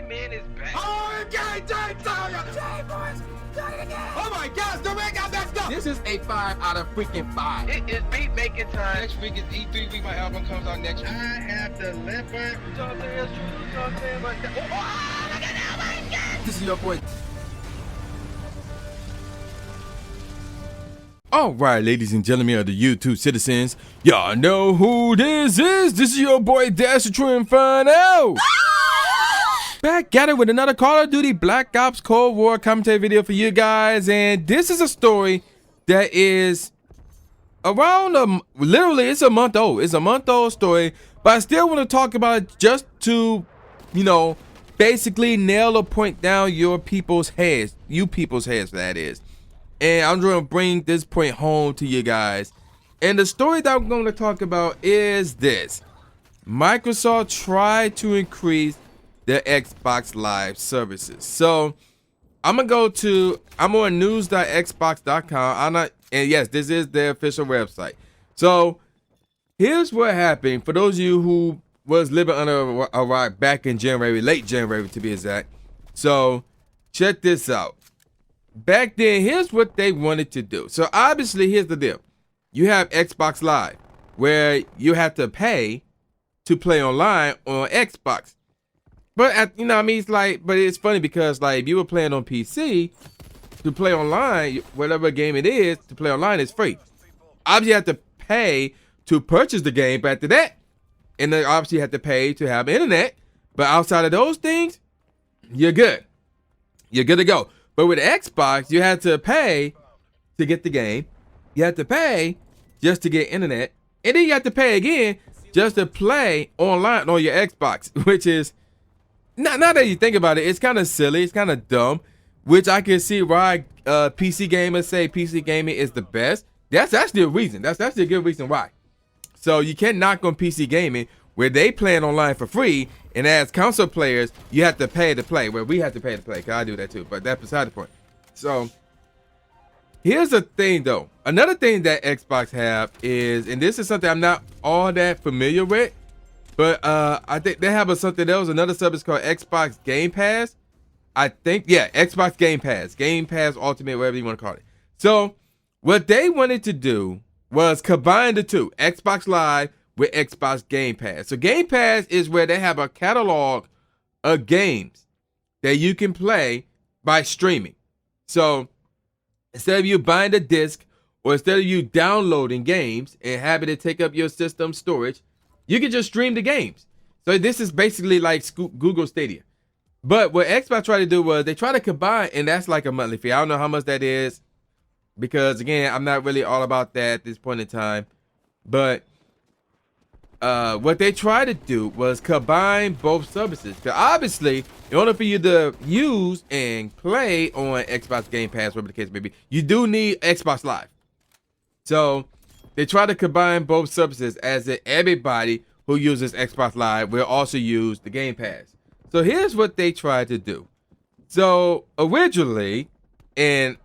man is back. Oh, my gosh, the ring got messed up. This is a 5 out of freaking 5. It is beat making time. Next week is E3 week. My album comes out next week. I have delivered. You know what I'm saying? It's true. You know what I'm saying? But look at that, my God. This is your boy. All right, ladies and gentlemen of the YouTube citizens, y'all know who this is. This is your boy Dash the True Inferno. Back at it with another Call of Duty Black Ops Cold War commentary video for you guys, and this is a story that is around literally it's a month old. It's a month old story, but I still want to talk about it just to, you know, basically nail or point down your people's heads, that is. And I'm going to bring this point home to you guys. And the story that I'm going to talk about is this. Microsoft tried to increase their Xbox Live services. So I'm on news.xbox.com. And yes, this is their official website. So here's what happened. For those of you who was living under a rock back in January, late January to be exact. So check this out. Back then, here's what they wanted to do. So obviously, here's the deal. You have Xbox Live, where you have to pay to play online on Xbox. But you know what I mean? But it's funny because like if you were playing on PC, to play online, whatever game it is, to play online is free. Obviously, you have to pay to purchase the game, but after that, and then obviously you have to pay to have internet. But outside of those things, you're good. You're good to go. But with Xbox, you had to pay to get the game. You had to pay just to get internet. And then you have to pay again just to play online on your Xbox, which is, now that you think about it, it's kind of silly. It's kind of dumb, which I can see why PC gamers say PC gaming is the best. That's actually a reason. That's actually a good reason why. So you can't knock on PC gaming where they playing online for free, and as console players, you have to pay to play. Well, we have to pay to play, because I do that too, but that's beside the point. So, here's the thing though. Another thing that Xbox have is, and this is something I'm not all that familiar with, but I think they have something else, another service called Xbox Game Pass. I think, yeah, Xbox Game Pass. Game Pass Ultimate, whatever you want to call it. So, what they wanted to do was combine the two, Xbox Live with Xbox Game Pass. So Game Pass is where they have a catalog of games that you can play by streaming. So instead of you buying the disc or instead of you downloading games and having it take up your system storage, you can just stream the games. So this is basically like Google Stadia. But what Xbox tried to do was they try to combine, and that's like a monthly fee. I don't know how much that is because, again, I'm not really all about that at this point in time. But what they tried to do was combine both services. Because obviously, in order for you to use and play on Xbox Game Pass, whatever the case may be, you do need Xbox Live. So they try to combine both services as that everybody who uses Xbox Live will also use the Game Pass. So here's what they tried to do. So originally, and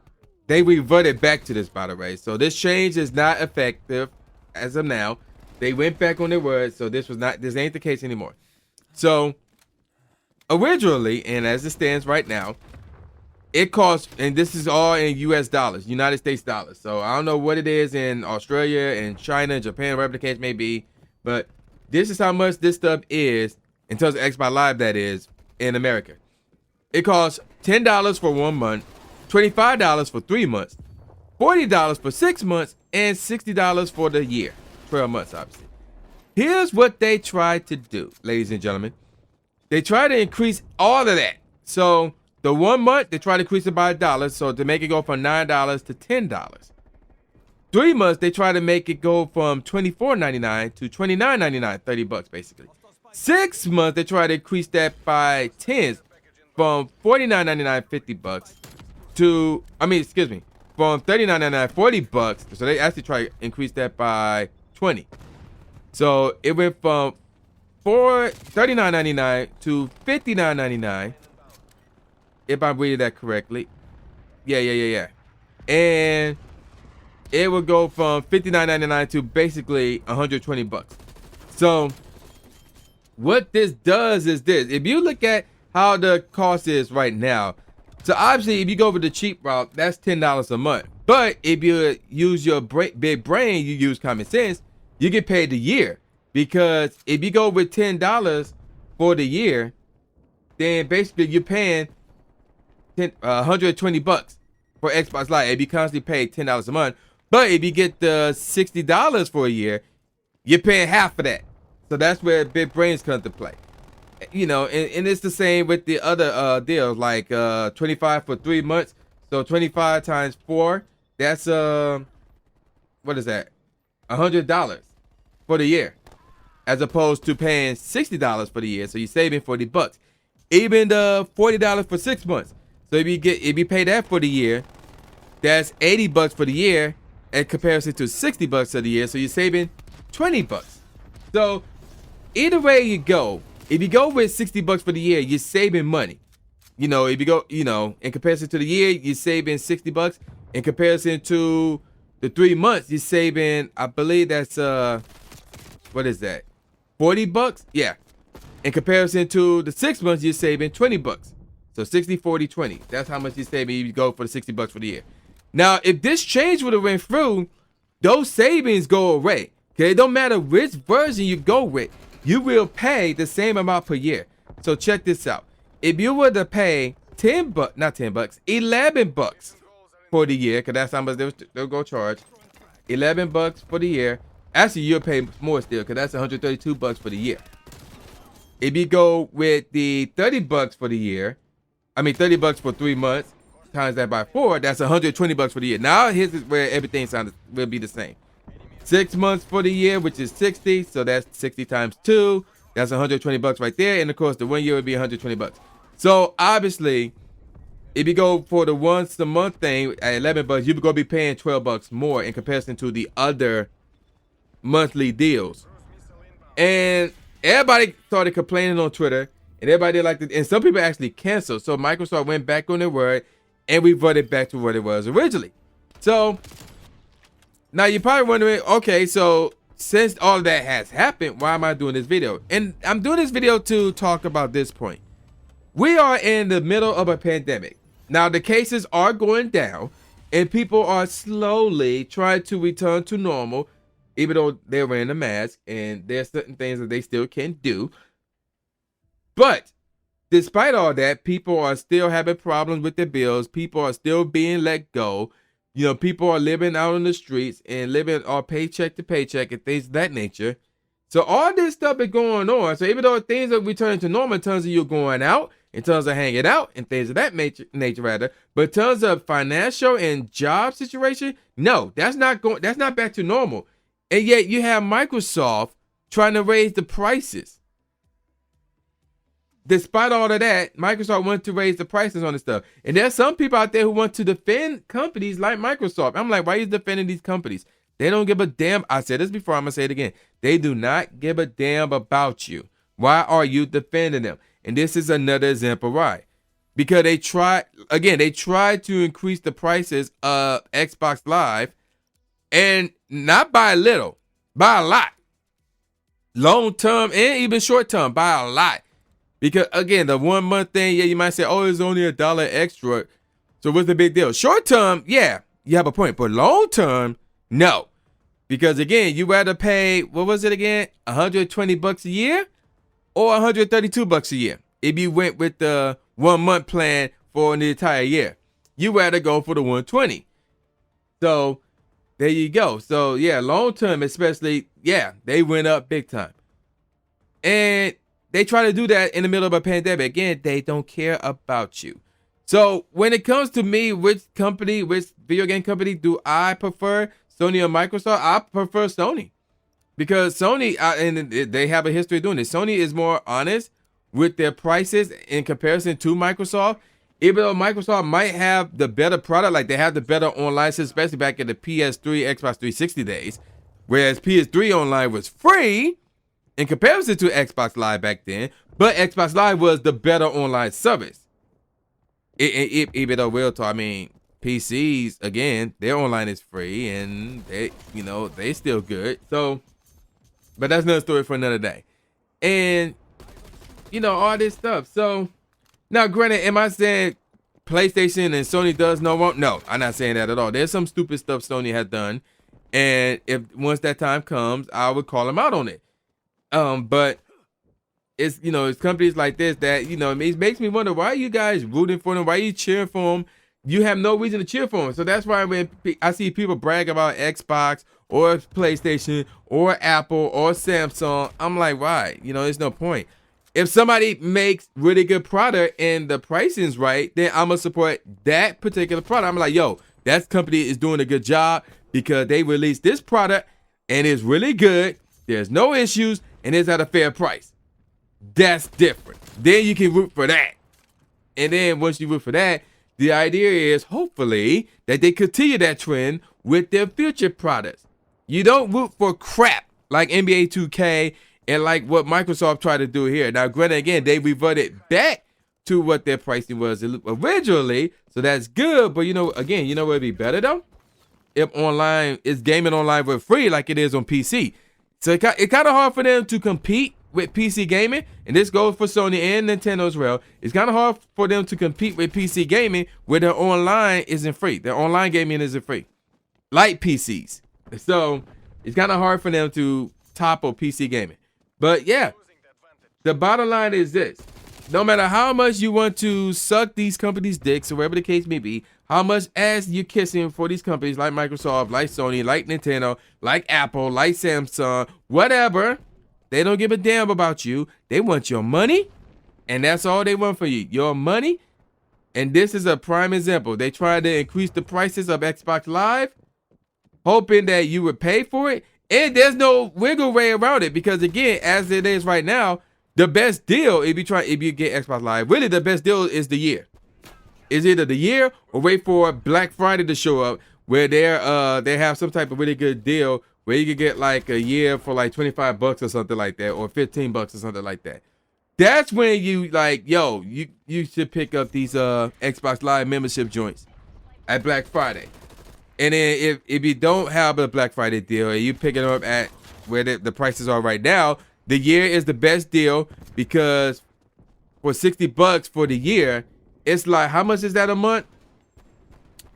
they reverted back to this, by the way. So this change is not effective as of now. They went back on their word, so this ain't the case anymore. So originally, and as it stands right now, it costs, and this is all in US dollars, United States dollars. So I don't know what it is in Australia and China, Japan, whatever the case may be, but this is how much this stuff is in terms of Xbox Live, that is, in America. It costs $10 for 1 month, $25 for 3 months, $40 for 6 months, and $60 for the year. 12 months, obviously. Here's what they tried to do, ladies and gentlemen. They tried to increase all of that. So the 1 month, they tried to increase it by $1, so to make it go from $9 to $10. 3 months, they tried to make it go from $24.99 to $29.99, $30 basically. 6 months, they tried to increase that by 10, from $49.99, $50 to, from $39.99, $40. So they actually tried to increase that by 20. So it went from $39.99 to $59.99, if I'm reading that correctly. Yeah. And it would go from $59.99 to basically $120. So what this does is this. If you look at how the cost is right now. So obviously, if you go with the cheap route, that's $10 a month. But if you use your big brain, you use common sense, you get paid a year. Because if you go with $10 for the year, then basically you're paying 120 bucks for Xbox Live. If you constantly pay $10 a month, but if you get the $60 for a year, you're paying half of that. So that's where big brains come to play. You know, and it's the same with the other deals, like 25 for 3 months. So 25 times 4, that's what is that? $100 for the year, as opposed to paying $60 for the year. So you're saving 40 bucks. Even the $40 for 6 months. So if you pay that for the year, that's 80 bucks for the year in comparison to 60 bucks for the year. So you're saving 20 bucks. So either way you go, if you go with 60 bucks for the year, you're saving money. You know, if you go, you know, in comparison to the year, you're saving 60 bucks. In comparison to the 3 months, you're saving, I believe that's what is that? 40 bucks? Yeah. In comparison to the 6 months, you're saving 20 bucks. So 60, 40, 20. That's how much you're saving if you go for the 60 bucks for the year. Now, if this change would have went through, those savings go away. Okay, it don't matter which version you go with, you will pay the same amount per year. So check this out. If you were to pay 10 bucks, not 10 bucks, 11 bucks for the year, because that's how much they'll go charge. 11 bucks for the year. Actually, you'll pay more still, because that's 132 bucks for the year. If you go with the 30 bucks for the year, 30 bucks for 3 months, times that by 4, that's 120 bucks for the year. Now here's where everything will be the same. 6 months for the year, which is 60, so that's 60 times 2. That's 120 bucks right there, and of course the 1 year would be 120 bucks. So obviously, if you go for the once a month thing at 11 bucks, you're gonna be paying 12 bucks more in comparison to the other monthly deals. And everybody started complaining on Twitter, and everybody liked it, and some people actually canceled. So Microsoft went back on their word and reverted back to what it was originally. So now you're probably wondering, okay, so since all of that has happened, why am I doing this video? And I'm doing this video to talk about this point. We are in the middle of a pandemic. Now the cases are going down and people are slowly trying to return to normal, even though they're wearing a mask and there's certain things that they still can't do. But despite all that, people are still having problems with their bills. People are still being let go. You know, people are living out on the streets and living on paycheck to paycheck and things of that nature. So all this stuff is going on. So even though things are returning to normal in terms of you going out, in terms of hanging out and things of that nature rather, but in terms of financial and job situation, no, that's not back to normal. And yet you have Microsoft trying to raise the prices. Despite all of that, Microsoft wants to raise the prices on this stuff. And there's some people out there who want to defend companies like Microsoft. I'm like, why are you defending these companies? They don't give a damn. I said this before, I'm going to say it again. They do not give a damn about you. Why are you defending them? And this is another example why. Because they tried to increase the prices of Xbox Live, and not by a little, by a lot. Long term and even short term, by a lot. Because again, the 1 month thing, yeah, you might say, oh, it's only $1 extra. So what's the big deal? Short term, yeah, you have a point. But long term, no. Because again, you rather pay, what was it again? 120 bucks a year or 132 bucks a year. If you went with the 1 month plan for the entire year, you rather go for the 120. So there you go. So yeah, long term, especially, yeah, they went up big time. And they try to do that in the middle of a pandemic. Again, they don't care about you. So when it comes to me, which video game company do I prefer, Sony or Microsoft? I prefer Sony. Because Sony, and they have a history of doing this. Sony is more honest with their prices in comparison to Microsoft. Even though Microsoft might have the better product, like they have the better online, especially back in the PS3, Xbox 360 days. Whereas PS3 online was free in comparison to Xbox Live back then, but Xbox Live was the better online service. Even though real talk, I mean, PCs, again, their online is free and they still good. So, but that's another story for another day. And, all this stuff. So, Now, granted, am I saying PlayStation and Sony does no wrong? No, I'm not saying that at all. There's some stupid stuff Sony has done, and if once that time comes, I would call them out on it. But it's it's companies like this that it makes me wonder, why are you guys rooting for them? Why are you cheering for them? You have no reason to cheer for them. So that's why when I see people brag about Xbox or PlayStation or Apple or Samsung, I'm like, why? There's no point. If somebody makes really good product and the pricing's right, then I'm gonna support that particular product. I'm like, yo, that company is doing a good job because they released this product and it's really good. There's no issues and it's at a fair price. That's different. Then you can root for that. And then once you root for that, the idea is hopefully that they continue that trend with their future products. You don't root for crap like NBA 2K and like what Microsoft tried to do here. Now, granted, again, they reverted back to what their pricing was originally, so that's good. But again, what would be better though? If online is gaming online for free like it is on PC. So it's kind of hard for them to compete with PC gaming, and this goes for Sony and Nintendo as well. It's kind of hard for them to compete with PC gaming where their online isn't free. Their online gaming isn't free, like PCs. So it's kind of hard for them to topple PC gaming. But yeah, the bottom line is this. No matter how much you want to suck these companies' dicks, or whatever the case may be, how much ass you're kissing for these companies like Microsoft, like Sony, like Nintendo, like Apple, like Samsung, whatever, they don't give a damn about you. They want your money, and that's all they want for you, your money. And this is a prime example. They tried to increase the prices of Xbox Live, hoping that you would pay for it. And there's no wiggle way around it because, again, as it is right now, the best deal if you get Xbox Live, really the best deal is the year. It's either the year or wait for Black Friday to show up where they have some type of really good deal where you can get like a year for like $25 or something like that, or $15 or something like that. That's when you like, yo, you should pick up these Xbox Live membership joints at Black Friday. And then if you don't have a Black Friday deal and you pick it up at where the prices are right now, the year is the best deal because for $60 for the year, it's like, how much is that a month?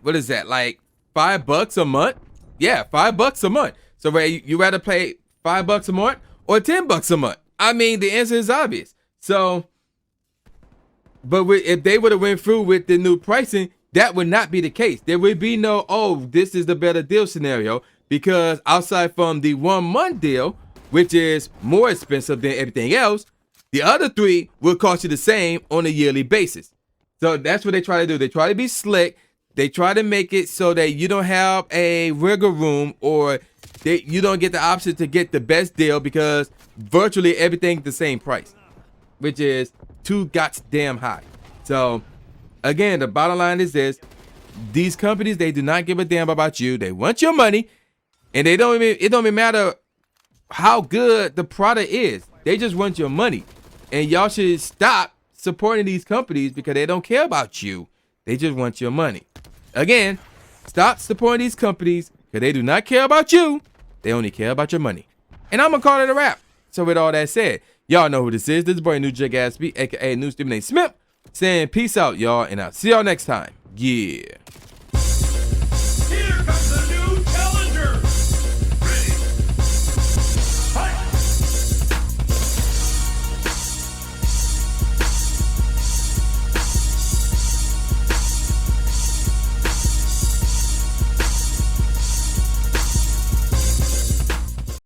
What is that, like $5 a month? Yeah, $5 a month. So where you rather pay $5 a month or $10 a month? I mean, the answer is obvious. So, but if they would have went through with the new pricing, that would not be the case. There would be no, oh, this is the better deal scenario, because outside from the 1 month deal, which is more expensive than everything else, the other three will cost you the same on a yearly basis. So that's what they try to do. They try to be slick. They try to make it so that you don't have a wiggle room, or you don't get the option to get the best deal, because virtually everything's the same price, which is too goddamn high. So again, the bottom line is this. These companies, they do not give a damn about you. They want your money, and it don't even matter how good the product is. They just want your money. And y'all should stop supporting these companies because they don't care about you. They just want your money. Again, stop supporting these companies because they do not care about you. They only care about your money. And I'm going to call it a wrap. So with all that said, y'all know who this is. This is boy New Jay Gatsby, a.k.a. New Stephen A. Smith, saying peace out, y'all, and I'll see y'all next time. Yeah.